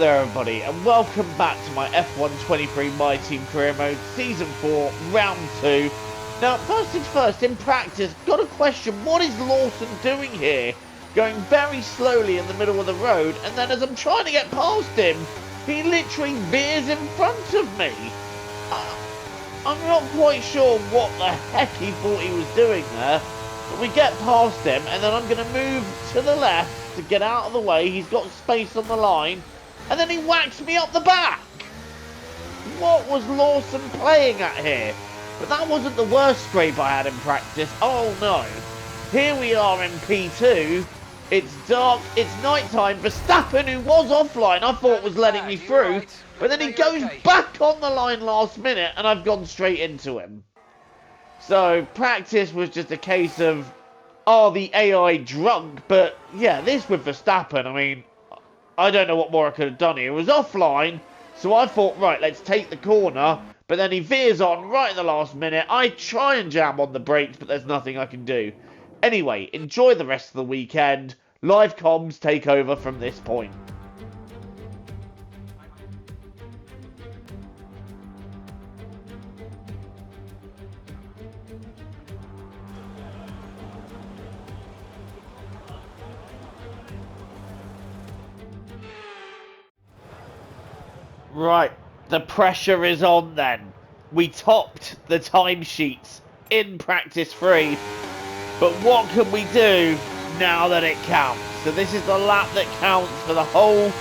there everybody, and welcome back to my F1 23 My Team Career Mode Season 4, Round 2. Now, first things first, in practice, got a question, what is Lawson doing here? Going very slowly in the middle of the road, and then as I'm trying to get past him, he literally veers in front of me. I'm not quite sure what the heck he thought he was doing there, but we get past him, and then I'm going to move to the left to get out of the way. He's got space on the line, and then he whacks me up the back. What was Lawson playing at here? But that wasn't the worst scrape I had in practice. Oh no. Here we are in P2. It's dark, it's night time. Verstappen, who was offline, I thought was letting me through, but then he goes back on the line last minute, and I've gone straight into him. So practice was just a case of, oh, the AI drunk, but yeah, this with Verstappen, I mean, I don't know what more I could have done here. It was offline, so I thought, right, let's take the corner, but then he veers on right in the last minute. I try and jam on the brakes, but there's nothing I can do. Anyway, enjoy the rest of the weekend. Live comms take over from this point. Right, the pressure is on then. We topped the timesheets in practice 3, but what can we do now that it counts? So this is the lap that counts for the whole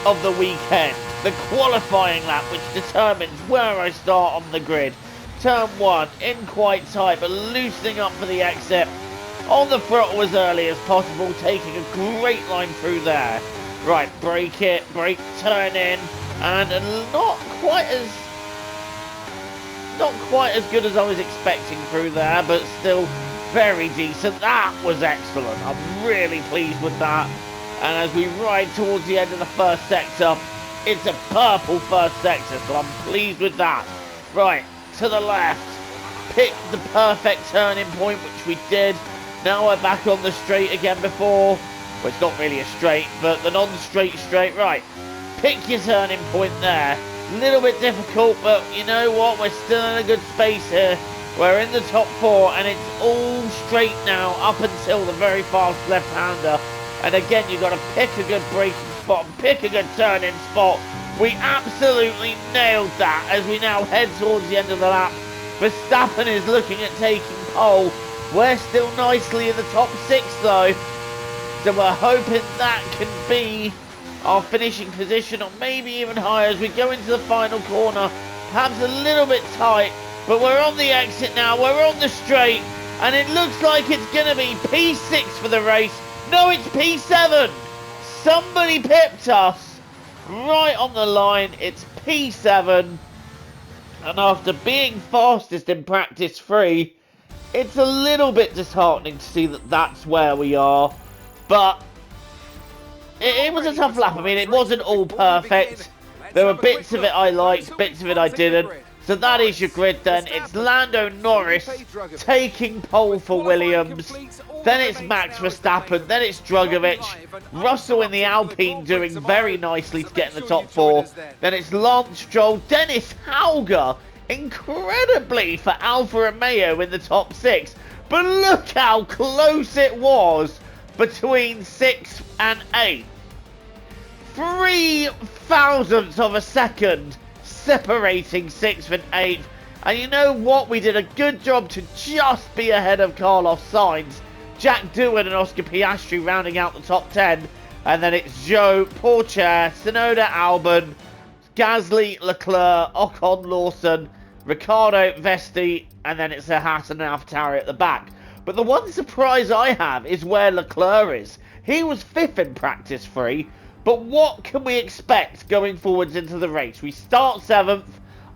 of the weekend. The qualifying lap, which determines where I start on the grid. Turn 1, in quite tight, but loosening up for the exit. On the throttle as early as possible, taking a great line through there. Right, brake it, brake, turn in. And not quite as good as I was expecting through there, but still very decent. That was excellent. I'm really pleased with that. And as we ride towards the end of the first sector, it's a purple first sector, so I'm pleased with that. Right, to the left. Pick the perfect turning point, which we did. Now we're back on the straight again before. Well, it's not really a straight, but the non-straight straight. Right. Pick your turning point there. A little bit difficult, but you know what? We're still in a good space here. We're in the top 4, and it's all straight now up until the very fast left-hander. And again, you've got to pick a good braking spot, pick a good turning spot. We absolutely nailed that as we now head towards the end of the lap. Verstappen is looking at taking pole. We're still nicely in the top 6, though. So we're hoping that can be our finishing position, or maybe even higher as we go into the final corner. Perhaps a little bit tight, but we're on the exit now. We're on the straight, and it looks like it's going to be P6 for the race. No, it's P7. Somebody pipped us right on the line. It's P7, and after being fastest in practice 3, it's a little bit disheartening to see that that's where we are, but it was a tough lap. I mean, it wasn't all perfect. There were bits of it I liked, bits of it I didn't. So that is your grid then. It's Lando Norris taking pole for Williams. Then it's Max Verstappen. Then it's Drugovich. Russell in the Alpine doing very nicely to get in the top 4. Then it's Lance Stroll. Dennis Hauger, incredibly, for Alfa Romeo in the top 6. But look how close it was between 6 and 8. 3 thousandths of a second separating 6th and 8th. And you know what? We did a good job to just be ahead of Carlos Sainz, Jack Doohan and Oscar Piastri rounding out the top 10. And then it's Zhou, Pourchaire, Tsunoda, Albon, Gasly, Leclerc, Ocon, Lawson, Ricciardo, Vesti, and then it's a Haas and an AlphaTauri at the back. But the one surprise I have is where Leclerc is. He was 5th in practice 3, but what can we expect going forwards into the race? We start 7th.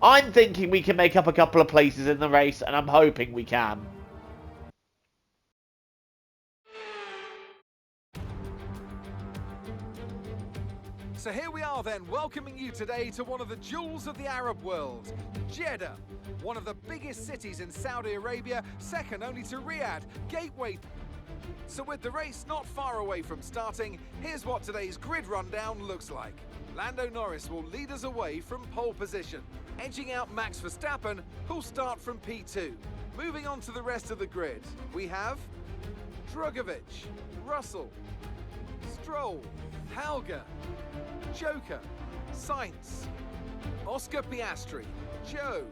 I'm thinking we can make up a couple of places in the race, and I'm hoping we can. So here we are then, welcoming you today to one of the jewels of the Arab world, Jeddah, one of the biggest cities in Saudi Arabia, second only to Riyadh, gateway. So with the race not far away from starting, here's what today's grid rundown looks like. Lando Norris will lead us away from pole position, edging out Max Verstappen, who'll start from P2. Moving on to the rest of the grid, we have Drugovich, Russell, Stroll, Hauger, Joker, Sainz, Oscar Piastri, Joe,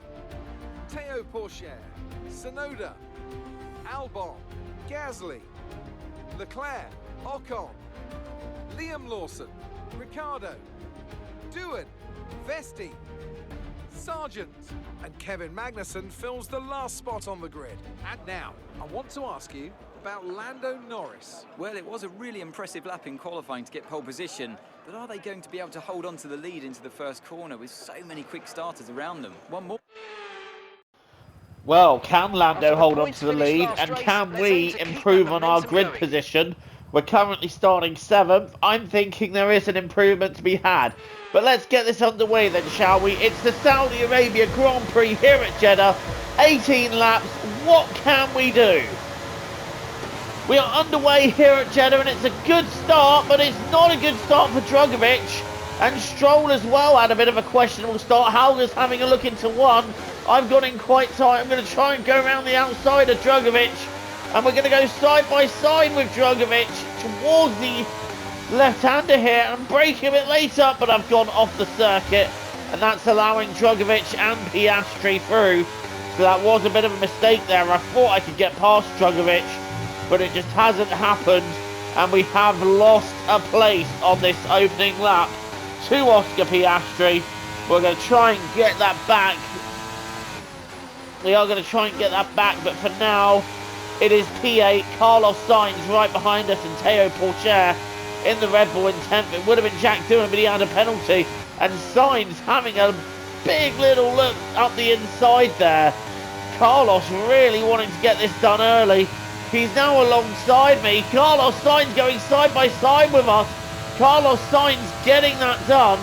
Teo Pourchaire, Tsunoda, Albon, Gasly, Leclerc, Ocon, Liam Lawson, Ricciardo, Doohan, Vesti, Sargent, and Kevin Magnussen fills the last spot on the grid. And now, I want to ask you about Lando Norris. Well, it was a really impressive lap in qualifying to get pole position, but are they going to be able to hold on to the lead into the first corner with so many quick starters around them? One more. Well, can Lando hold on to the lead, and can we improve on our grid position? We're currently starting 7th. I'm thinking there is an improvement to be had. But let's get this underway then, shall we? It's the Saudi Arabia Grand Prix here at Jeddah. 18 laps. What can we do? We are underway here at Jeddah, and it's a good start, but it's not a good start for Drugovich. And Stroll as well had a bit of a questionable start. Hauger's having a look into one. I've got in quite tight. I'm going to try and go around the outside of Drugovich. And we're going to go side by side with Drugovich towards the left-hander here. And brake a bit later, but I've gone off the circuit. And that's allowing Drugovich and Piastri through. So that was a bit of a mistake there. I thought I could get past Drugovich, but it just hasn't happened. And we have lost a place on this opening lap to Oscar Piastri. We're going to try and get that back. We are going to try and get that back, but for now, it is P8, Carlos Sainz right behind us, and Teo Pourchaire in the Red Bull in 10th. It would have been Jack Doohan, but he had a penalty. And Sainz having a big little look up the inside there. Carlos really wanting to get this done early. He's now alongside me. Carlos Sainz going side by side with us. Carlos Sainz getting that done.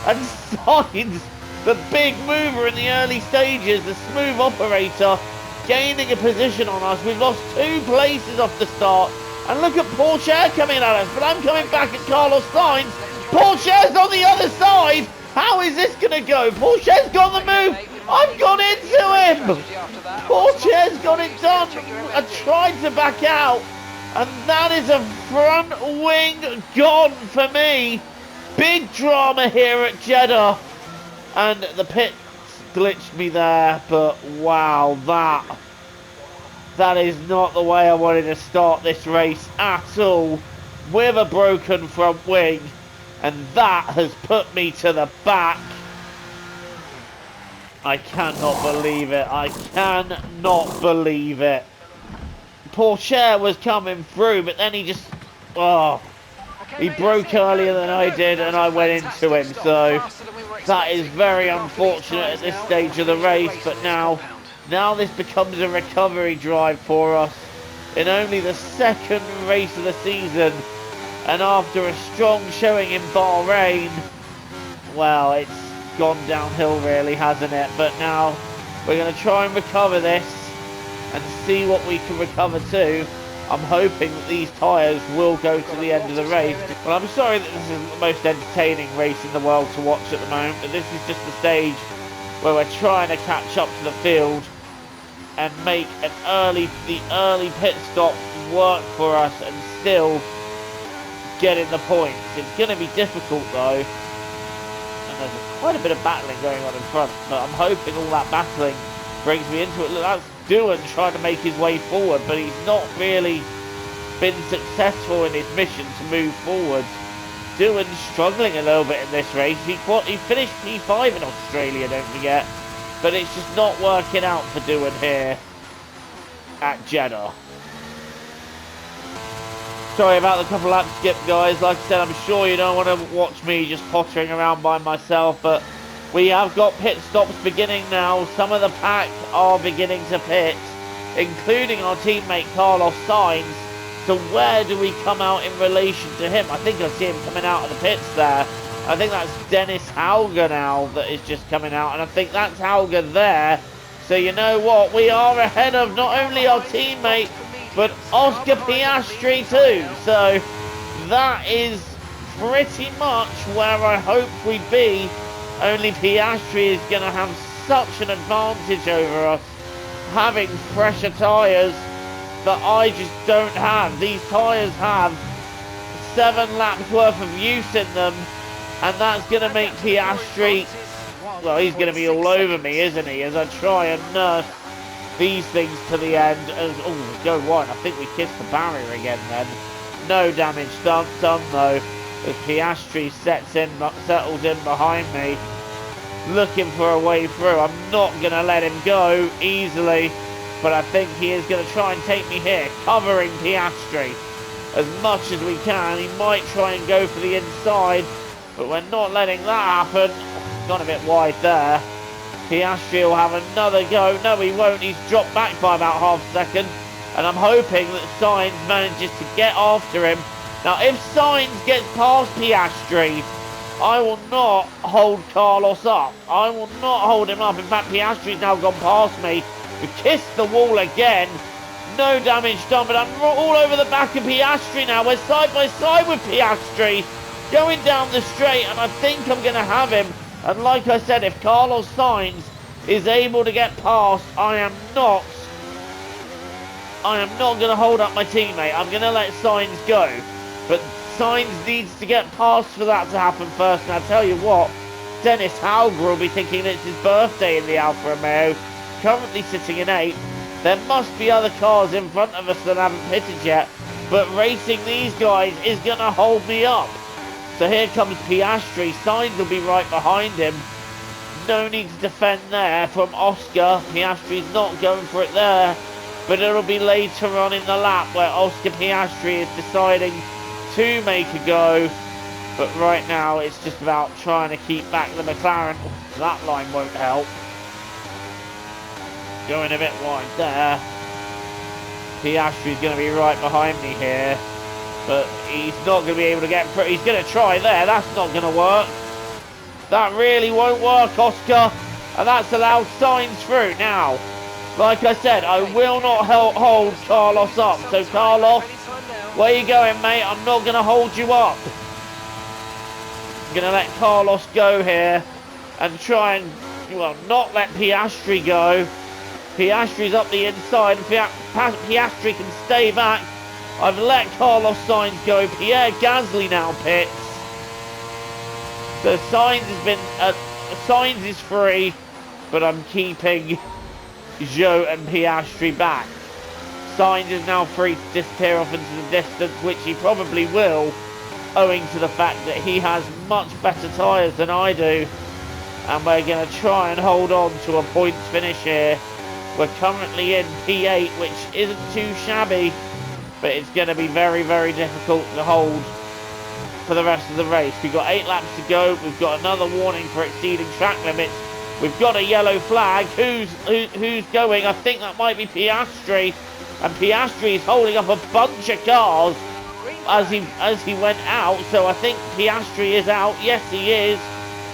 And Sainz, the big mover in the early stages, the smooth operator, gaining a position on us. We've lost 2 places off the start. And look at Pourchaire coming at us. But I'm coming back at Carlos Sainz. Pourchaire's on the other side. How is this going to go? Pourchaire's got the move. I've gone into him. Pourchaire's got it done. I tried to back out. And that is a front wing gone for me. Big drama here at Jeddah. And the pits glitched me there. But wow, that is not the way I wanted to start this race at all. With a broken front wing. And that has put me to the back. I cannot believe it. I cannot believe it. Pourchaire was coming through, but then he just... Oh, he broke earlier than I did, and I went into him. So that is very unfortunate at this stage of the race. But now this becomes a recovery drive for us. In only the 2nd race of the season. And after a strong showing in Bahrain, well, it's gone downhill really, hasn't it? But now we're going to try and recover this and see what we can recover to. I'm hoping that these tyres will go to the end of the race. Well, I'm sorry that this isn't the most entertaining race in the world to watch at the moment, but this is just the stage where we're trying to catch up to the field and make the early pit stop work for us and still getting the points. It's going to be difficult though, and there's quite a bit of battling going on in front, but I'm hoping all that battling brings me into it. Look, that's Doohan trying to make his way forward, but he's not really been successful in his mission to move forward. Doohan's struggling a little bit in this race. He finished P5 in Australia, don't forget, but it's just not working out for Doohan here at Jeddah. Sorry about the couple lap skip, guys. Like I said, I'm sure you don't want to watch me just pottering around by myself, but we have got pit stops beginning now. Some of the pack are beginning to pit, including our teammate Carlos Sainz. So where do we come out in relation to him? I think I see him coming out of the pits there. I think that's Dennis Hauger now that is just coming out, and I think that's Hauger there. So you know what? We are ahead of not only our teammate, but Oscar Piastri too. So that is pretty much where I hoped we'd be, only Piastri is going to have such an advantage over us, having fresher tyres that I just don't have. These tyres have 7 laps worth of use in them, and that's going to make Piastri, well, he's going to be all over me, isn't he, as I try and nurse these things to the end. As oh, go wide. I think we kissed the barrier again then. No damage done though, as Piastri settles in behind me, looking for a way through. I'm not going to let him go easily, but I think he is going to try and take me here, covering Piastri as much as we can. He might try and go for the inside, but we're not letting that happen. Gone a bit wide there. Piastri will have another go. No, he won't. He's dropped back by about half a second, and I'm hoping that Sainz manages to get after him. Now, if Sainz gets past Piastri, I will not hold Carlos up. I will not hold him up. In fact, Piastri's now gone past me. We kissed the wall again. No damage done, but I'm all over the back of Piastri now. We're side by side with Piastri, going down the straight, and I think I'm going to have him. And like I said, if Carlos Sainz is able to get past, I am not going to hold up my teammate. I'm going to let Sainz go. But Sainz needs to get past for that to happen first. And I tell you what, Dennis Hauger will be thinking it's his birthday in the Alfa Romeo, currently sitting in 8th. There must be other cars in front of us that haven't pitted yet, but racing these guys is going to hold me up. So here comes Piastri. Sainz will be right behind him. No need to defend there from Oscar. Piastri's not going for it there, but it'll be later on in the lap where Oscar Piastri is deciding to make a go. But right now it's just about trying to keep back the McLaren. That line won't help. Going a bit wide there. Piastri's going to be right behind me here, but he's not going to be able to get through. He's going to try there. That's not going to work. That really won't work, Oscar. And that's allowed Sainz through. Now, like I said, I will not hold Carlos up. So, Carlos, where you going, mate? I'm not going to hold you up. I'm going to let Carlos go here and try and, well, not let Piastri go. Piastri's up the inside, and Piastri can stay back. I've let Carlos Sainz go. Pierre Gasly now pits. So Sainz is free, but I'm keeping Zhou and Piastri back. Sainz is now free to disappear off into the distance, which he probably will, owing to the fact that he has much better tyres than I do. And we're going to try and hold on to a points finish here. We're currently in P8, which isn't too shabby, but it's going to be very, very difficult to hold for the rest of the race. We've got 8 laps to go. We've got another warning for exceeding track limits. We've got a yellow flag. Who's going? I think that might be Piastri, and Piastri is holding up a bunch of cars as he went out. So I think Piastri is out. Yes, he is.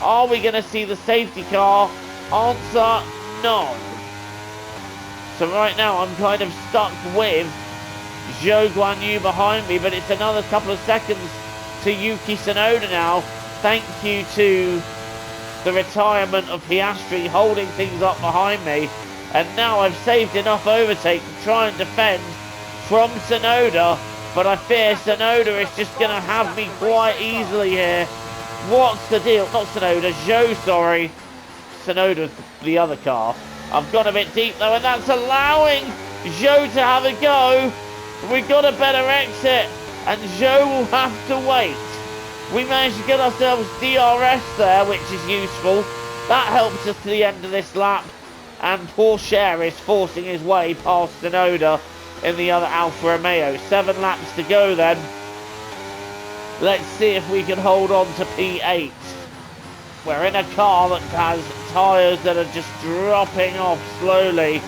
Are we going to see the safety car? Answer, no. So right now I'm kind of stuck with Zhou Guanyu behind me, but it's another couple of seconds to Yuki Tsunoda now. Thank you to the retirement of Piastri holding things up behind me. And now I've saved enough overtake to try and defend from Tsunoda, but I fear Tsunoda is just going to have me quite easily here. What's the deal? Not Tsunoda, Zhou, sorry. Tsunoda's the other car. I've got a bit deep though, and that's allowing Zhou to have a go. We've got a better exit, and Zhou will have to wait. We managed to get ourselves DRS there, which is useful. That helps us to the end of this lap, and Pourchaire is forcing his way past Tsunoda in the other Alfa Romeo. 7 laps to go then. Let's see if we can hold on to P8. We're in a car that has tyres that are just dropping off slowly,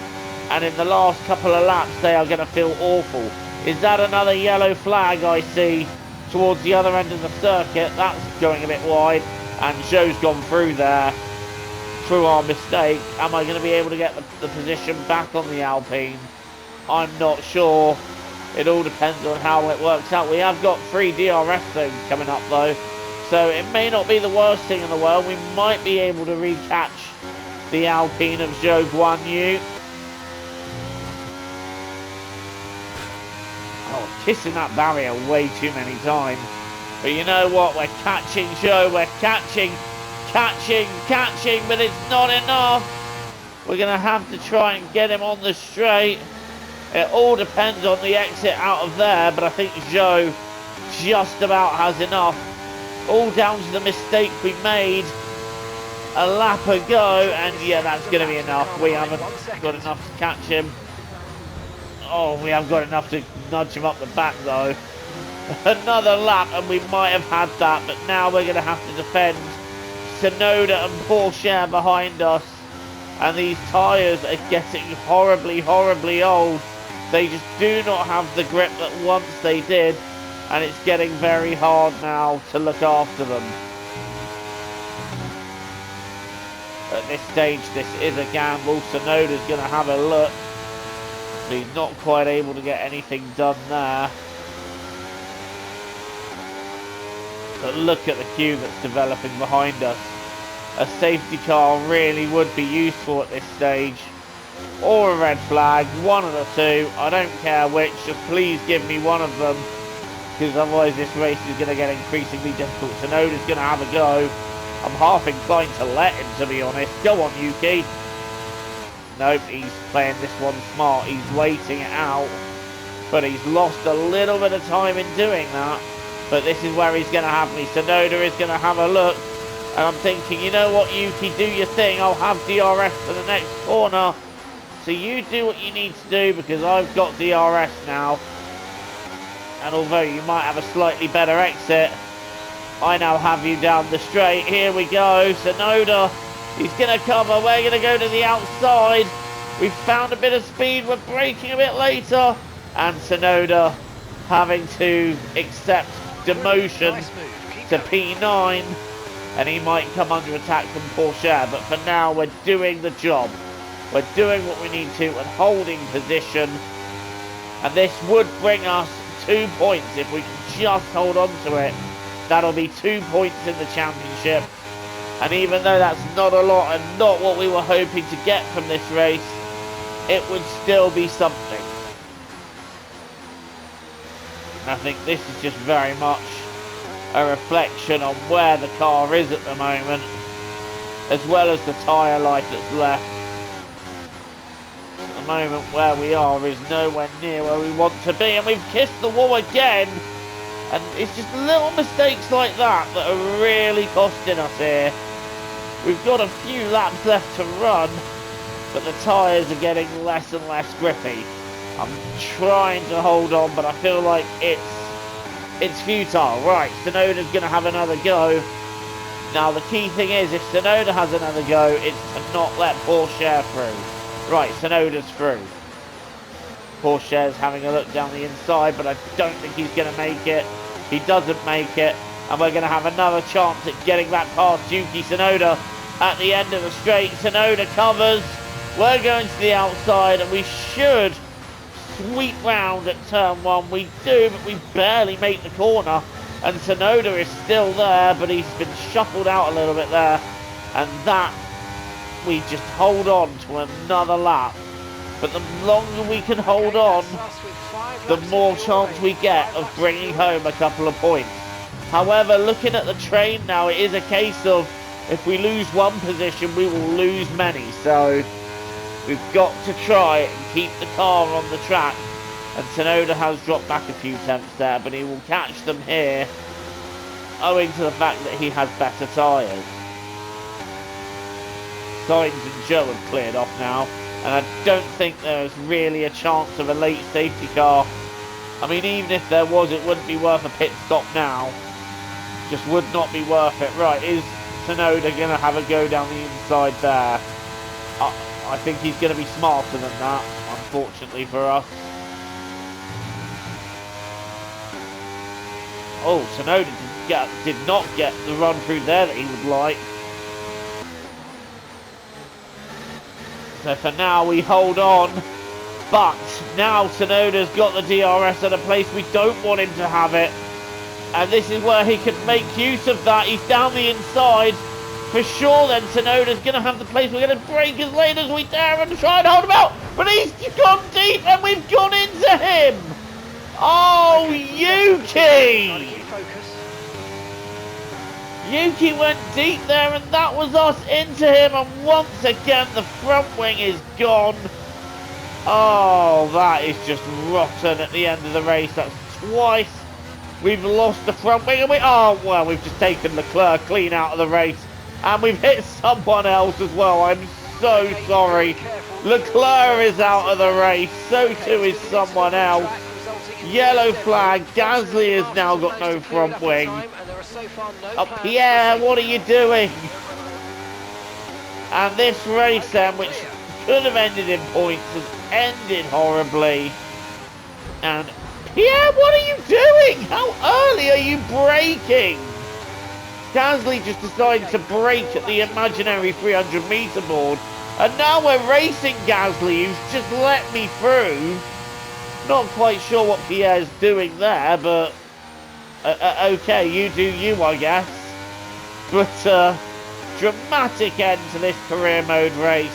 and in the last couple of laps they are going to feel awful. Is that another yellow flag I see towards the other end of the circuit? That's going a bit wide, and Zhou's gone through there, through our mistake. Am I going to be able to get the position back on the Alpine? I'm not sure. It all depends on how it works out. We have got 3 DRS zones coming up though, so it may not be the worst thing in the world. We might be able to recatch the Alpine of Zhou Guanyu. Oh, kissing that barrier way too many times. But you know what? We're catching Zhou. We're catching, but it's not enough. We're going to have to try and get him on the straight. It all depends on the exit out of there, but I think Zhou just about has enough. All down to the mistake we made a lap ago, and yeah, that's going to be enough. We haven't got enough to catch him. Oh, we haven't got enough to nudge him up the back though. Another lap and we might have had that, but now we're going to have to defend Tsunoda and Porsche behind us. And these tyres are getting horribly, horribly old. They just do not have the grip that once they did, and it's getting very hard now to look after them. At this stage, this is a gamble. Tsunoda's going to have a look. But he's not quite able to get anything done there. But look at the queue that's developing behind us. A safety car really would be useful at this stage. Or a red flag, one of the two. I don't care which, just please give me one of them. Because otherwise this race is going to get increasingly difficult. Tsunoda's going to have a go. I'm half inclined to let him, to be honest. Go on, Yuki. Nope, he's playing this one smart. He's waiting it out. But he's lost a little bit of time in doing that. But this is where he's going to have me. Tsunoda is going to have a look. And I'm thinking, you know what, Yuki, do your thing. I'll have DRS for the next corner. So you do what you need to do, because I've got DRS now. And although you might have a slightly better exit, I now have you down the straight. Here we go. Tsunoda, he's going to cover. We're going to go to the outside. We've found a bit of speed. We're braking a bit later. And Tsunoda having to accept demotion to P9. And he might come under attack from Porsche. But for now, we're doing the job. We're doing what we need to and holding position. And this would bring us 2 points if we can just hold on to it. That'll be 2 points in the championship. And even though that's not a lot and not what we were hoping to get from this race, it would still be something. And I think this is just very much a reflection on where the car is at the moment, as well as the tyre life that's left. At the moment where we are is nowhere near where we want to be, and we've kissed the wall again. And it's just little mistakes like that that are really costing us here. We've got a few laps left to run, but the tyres are getting less and less grippy. I'm trying to hold on, but I feel like it's futile. Right, Tsunoda's going to have another go. Now, the key thing is, if Tsunoda has another go, it's to not let Porsche through. Right, Tsunoda's through. Porsche's having a look down the inside, but I don't think he's going to make it. He doesn't make it, and we're going to have another chance at getting back past Yuki Tsunoda at the end of the straight. Tsunoda covers. We're going to the outside, and we should sweep round at turn 1. We do, but we barely make the corner, and Tsunoda is still there, but he's been shuffled out a little bit there, and that we just hold on to another lap. But the longer we can hold on, the more chance we get of bringing home a couple of points. However, looking at the train now, it is a case of if we lose one position, we will lose many. So we've got to try and keep the car on the track. And Tsunoda has dropped back a few tenths there, but he will catch them here, owing to the fact that he has better tyres. Sainz and Zhou have cleared off now. And I don't think there's really a chance of a late safety car. I mean, even if there was, it wouldn't be worth a pit stop now. Just would not be worth it. Right, is Tsunoda going to have a go down the inside there? I think he's going to be smarter than that, unfortunately for us. Oh, Tsunoda did not get the run through there that he would like. So for now we hold on, But now Tsunoda's got the DRS at a place we don't want him to have it. And this is where he can make use of that. He's down the inside. For sure then, Tsunoda's going to have the place. We're going to brake as late as we dare and try and hold him out. But he's gone deep and we've gone into him. Oh, Yuki! Yuki went deep there and that was us into him. And once again, the front wing is gone. Oh, that is just rotten at the end of the race. That's twice we've lost the front wing. And we've just taken Leclerc clean out of the race. And we've hit someone else as well. I'm so sorry. Leclerc is out of the race. So too is someone else. Yellow flag. Gasly has now got no front wing. Oh, Pierre, what are you doing? And this race then, which could have ended in points, has ended horribly. And Pierre, what are you doing? How early are you braking? Gasly just decided to brake at the imaginary 300-meter board. And now we're racing Gasly, who's just let me through. Not quite sure what Pierre's doing there, but okay, you do you, I guess. But dramatic end to this career mode race.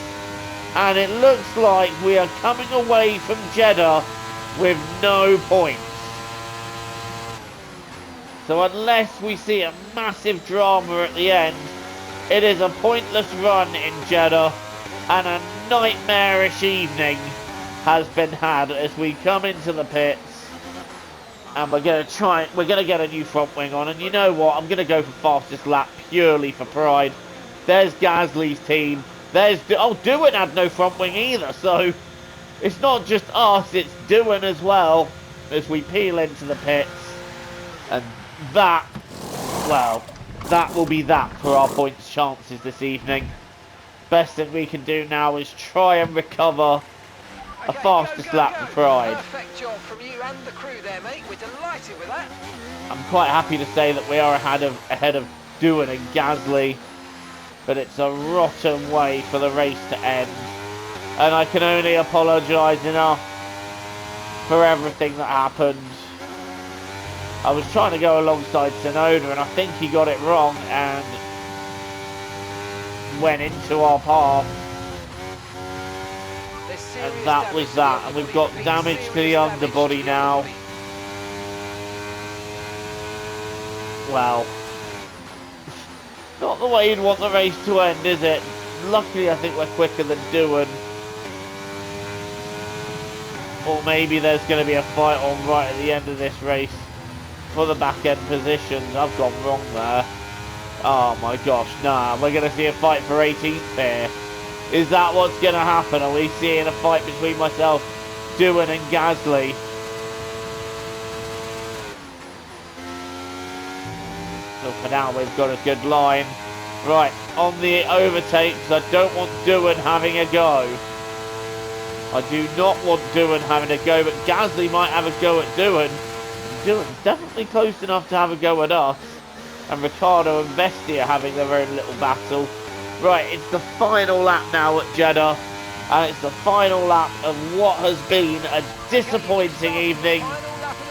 And it looks like we are coming away from Jeddah with no points. So unless we see a massive drama at the end, it is a pointless run in Jeddah, and a nightmarish evening has been had as we come into the pits. And we're going to get a new front wing on, and you know what, I'm going to go for fastest lap purely for pride. There's Gasly's team. Doohan had no front wing either, so it's not just us, it's Doohan as well as we peel into the pits. And that will be that for our points chances this evening. Best thing we can do now is try and recover a fastest lap for pride. Perfect job from you and the crew there, mate. We're delighted with that. I'm quite happy to say that we are ahead of Doohan and Gasly, but it's a rotten way for the race to end. And I can only apologise enough for everything that happened. I was trying to go alongside Tsunoda and I think he got it wrong and went into our path. And that was that. And we've got damage to the underbody now. Well, not the way you'd want the race to end, is it? Luckily, I think we're quicker than Doohan. Or maybe there's going to be a fight on right at the end of this race for the back end positions. I've gone wrong there. Oh my gosh, nah, we're going to see a fight for 18th here. Is that what's going to happen? Are we seeing a fight between myself, Doohan and Gasly? So for now we've got a good line. Right, on the overtakes, I don't want Doohan having a go. I do not want Doohan having a go, but Gasly might have a go at Doohan. Doohan's definitely close enough to have a go at us. And Ricciardo and Vesti are having their own little battle. Right, it's the final lap now at Jeddah. And it's the final lap of what has been a disappointing evening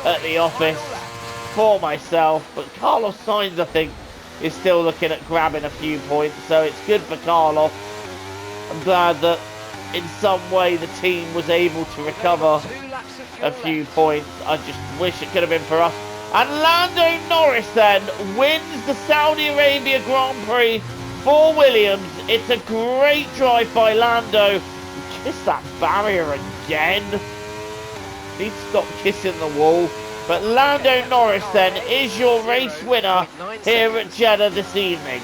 at the office for myself. But Carlos Sainz, I think, is still looking at grabbing a few points. So it's good for Carlos. I'm glad that in some way the team was able to recover a few points. I just wish it could have been for us. And Lando Norris then wins the Saudi Arabia Grand Prix for Williams. It's a great drive by Lando. Kiss that barrier again. Need to stop kissing the wall. But Lando Norris then is your race winner here at Jeddah this evening.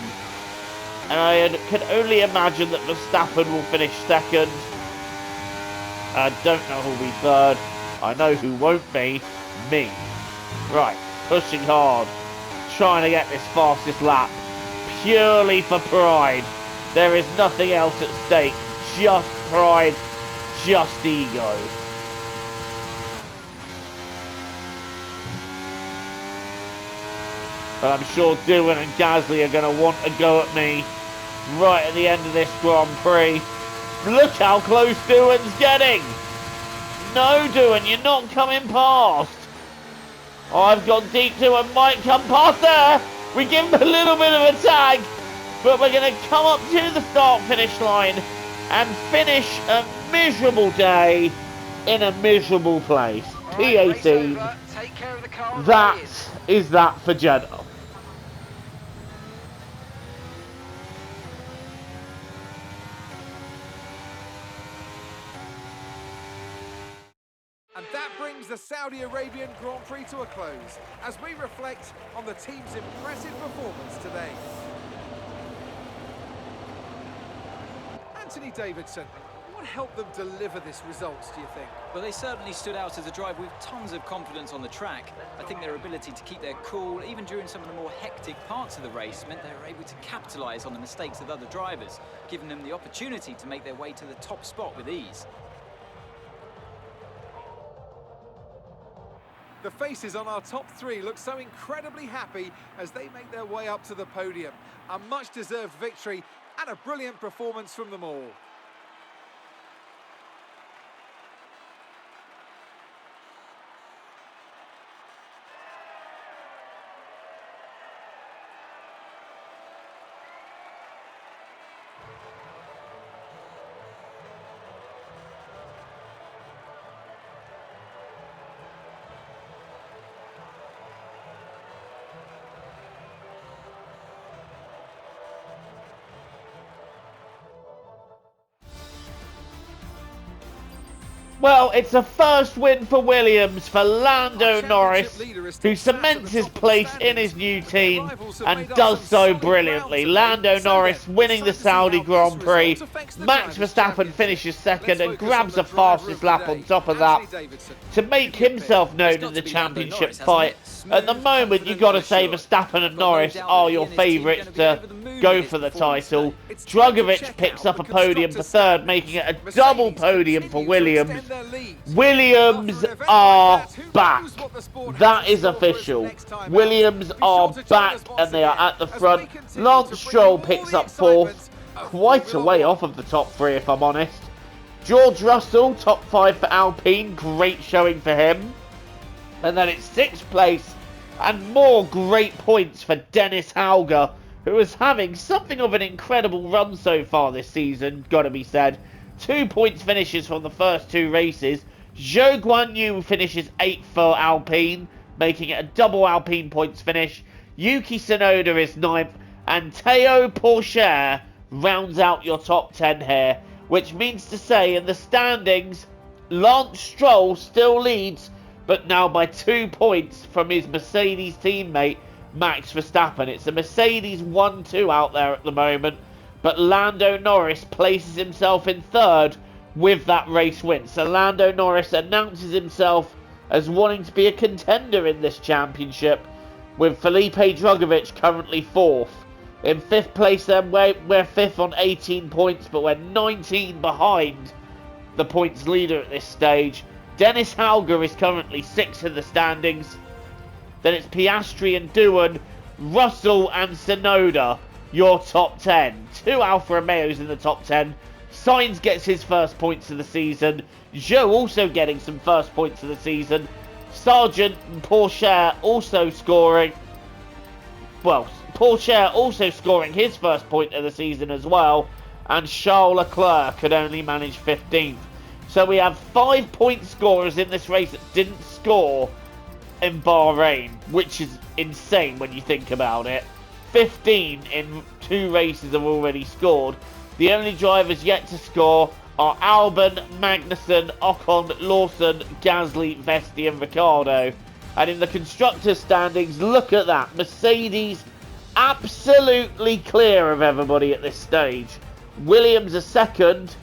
And I can only imagine that Verstappen will finish second. I don't know who'll be third. I know who won't be. Me. Right, pushing hard. Trying to get this fastest lap. Purely for pride. There is nothing else at stake. Just pride. Just ego. But I'm sure Doohan and Gasly are going to want to go at me right at the end of this Grand Prix. Look how close Doohan's getting. No, Doohan, you're not coming past. Oh, I've gone deep. Doohan might come past there. We give him a little bit of a tag, but we're going to come up to the start-finish line and finish a miserable day in a miserable place. P18. That is that for Jeddah. And that brings the Saudi Arabian Grand Prix to a close as we reflect on the team's impressive performance today. Anthony Davidson, what helped them deliver this result, do you think? Well, they certainly stood out as a driver with tons of confidence on the track. I think their ability to keep their cool, even during some of the more hectic parts of the race, meant they were able to capitalise on the mistakes of other drivers, giving them the opportunity to make their way to the top spot with ease. The faces on our top three look so incredibly happy as they make their way up to the podium. A much-deserved victory and a brilliant performance from them all. Well, it's a first win for Williams for Lando Norris, who cements his place in his new team and does so brilliantly. Lando Norris winning the Saudi Grand Prix. Max Verstappen finishes second and grabs the fastest lap on top of that to make himself known in the championship fight. At the moment, you've got to say Verstappen and Norris are your favourites to go for the title. Drugovich picks up a podium for third, making it a double podium for Williams. Williams are back. That is official. Williams are back and they are at the front. Lance Stroll picks up fourth. Quite a way off of the top three, if I'm honest. George Russell, top five for Alpine. Great showing for him. And then it's sixth place and more great points for Dennis Hauger, who is having something of an incredible run so far this season, gotta be said. 2 points finishes from the first two races. Zhou Guanyu finishes 8th for Alpine, making it a double Alpine points finish. Yuki Tsunoda is 9th, and Théo Pourchaire rounds out your top 10 here, which means to say in the standings, Lance Stroll still leads, but now by 2 points from his Mercedes teammate, Max Verstappen. It's a Mercedes 1-2 out there at the moment, but Lando Norris places himself in third with that race win. So Lando Norris announces himself as wanting to be a contender in this championship, with Felipe Drugovich currently fourth. In fifth place then, we're fifth on 18 points, but we're 19 behind the points leader at this stage. Dennis Hauger is currently sixth in the standings. Then it's Piastri and Doohan, Russell and Tsunoda, your top 10. 2 Alfa Romeos in the top 10. Sainz gets his first points of the season. Zhou also getting some first points of the season. Sargent and Pourchaire also scoring. Well, Pourchaire also scoring his first point of the season as well. And Charles Leclerc could only manage 15th. So we have 5 point scorers in this race that didn't score in Bahrain, which is insane when you think about it. 15 in 2 races have already scored. The only drivers yet to score are Albon, Magnussen, Ocon, Lawson, Gasly, Vesti and Ricciardo. And in the constructors standings, look at that. Mercedes absolutely clear of everybody at this stage. Williams are second.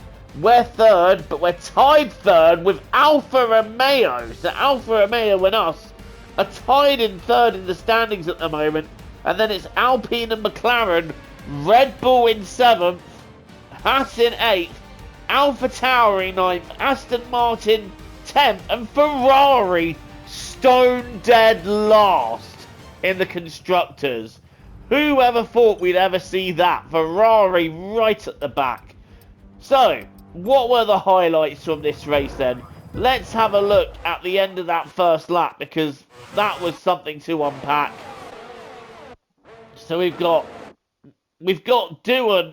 We're third, but we're tied third with Alfa Romeo. So Alfa Romeo and us are tied in third in the standings at the moment. And then it's Alpine and McLaren, Red Bull in 7th, Haas in 8th, AlphaTauri 9th, Aston Martin 10th, and Ferrari stone dead last in the constructors. Who ever thought we'd ever see that? Ferrari right at the back. So, what were the highlights from this race then? let's have a look at the end of that first lap, because that was something to unpack. So we've got Porsche,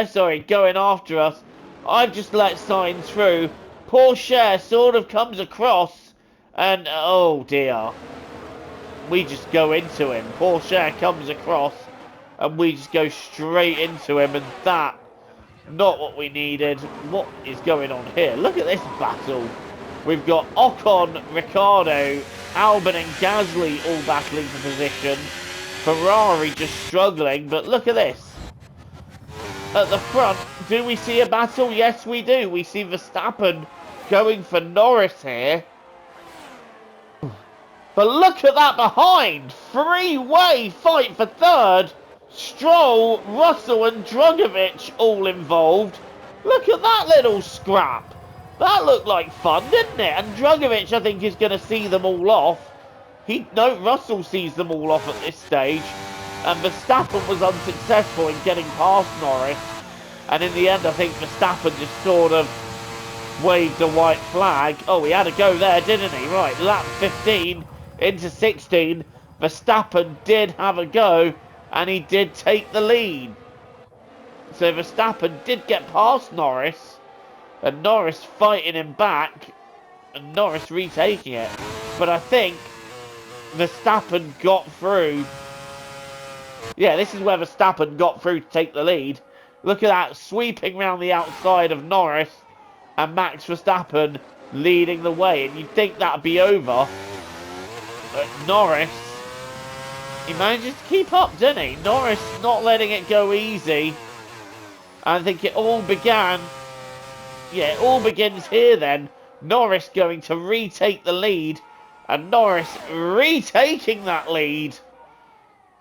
sorry, going after us. I've just let Sainz through. Porsche sort of comes across, and oh dear, we just go into him. Porsche comes across, and we just go straight into him, and that, not what we needed. What is going on here? Look at this battle. We've got Ocon, Ricciardo, Albon and Gasly all battling for position. Ferrari just struggling, but look at this. At the front, do we see a battle? Yes, we do. We see Verstappen going for Norris here. But look at that behind. Three-way fight for third. Stroll, Russell and Drugovich all involved. Look at that little scrap. That looked like fun, didn't it? And Drugovich, I think, is going to see them all off. Russell sees them all off at this stage. And Verstappen was unsuccessful in getting past Norris. And in the end, I think Verstappen just sort of waved a white flag. Oh, he had a go there, didn't he? Right, lap 15 into 16. Verstappen did have a go, and he did take the lead. So Verstappen did get past Norris, and Norris fighting him back, and Norris retaking it. But I think Verstappen got through. Yeah, this is where Verstappen got through to take the lead. Look at that, sweeping round the outside of Norris, and Max Verstappen leading the way. And you'd think that'd be over, but Norris, he manages to keep up, didn't he? Norris not letting it go easy. I think it all began, yeah, it all begins here then. Norris going to retake the lead, and Norris retaking that lead.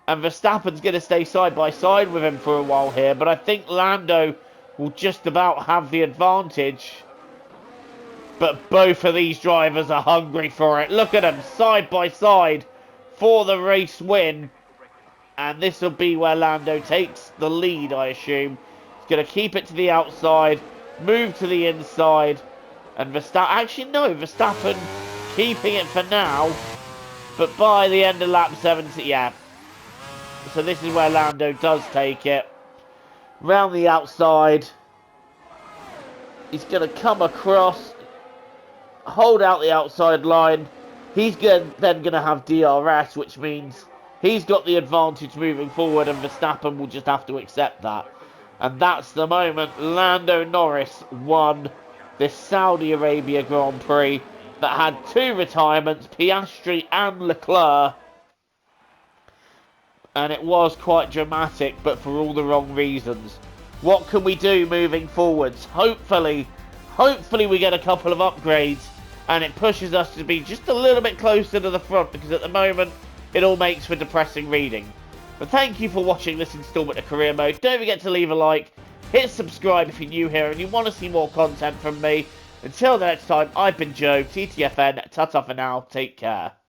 And Verstappen's going to stay side by side with him for a while here, but I think Lando will just about have the advantage. But both of these drivers are hungry for it. Look at them side by side for the race win. And this will be where Lando takes the lead, I assume. He's going to keep it to the outside, move to the inside, and Verstappen keeping it for now. But by the end of lap 70, yeah. So this is where Lando does take it. Round the outside. He's going to come across, hold out the outside line. He's then going to have DRS, which means he's got the advantage moving forward, and Verstappen will just have to accept that. And that's the moment Lando Norris won this Saudi Arabia Grand Prix that had two retirements, Piastri and Leclerc. And it was quite dramatic, but for all the wrong reasons. What can we do moving forwards? Hopefully we get a couple of upgrades and it pushes us to be just a little bit closer to the front, because at the moment it all makes for depressing reading. But thank you for watching this instalment of Career Mode. Don't forget to leave a like, hit subscribe if you're new here and you want to see more content from me. Until the next time, I've been Joe, TTFN, ta-ta for now, take care.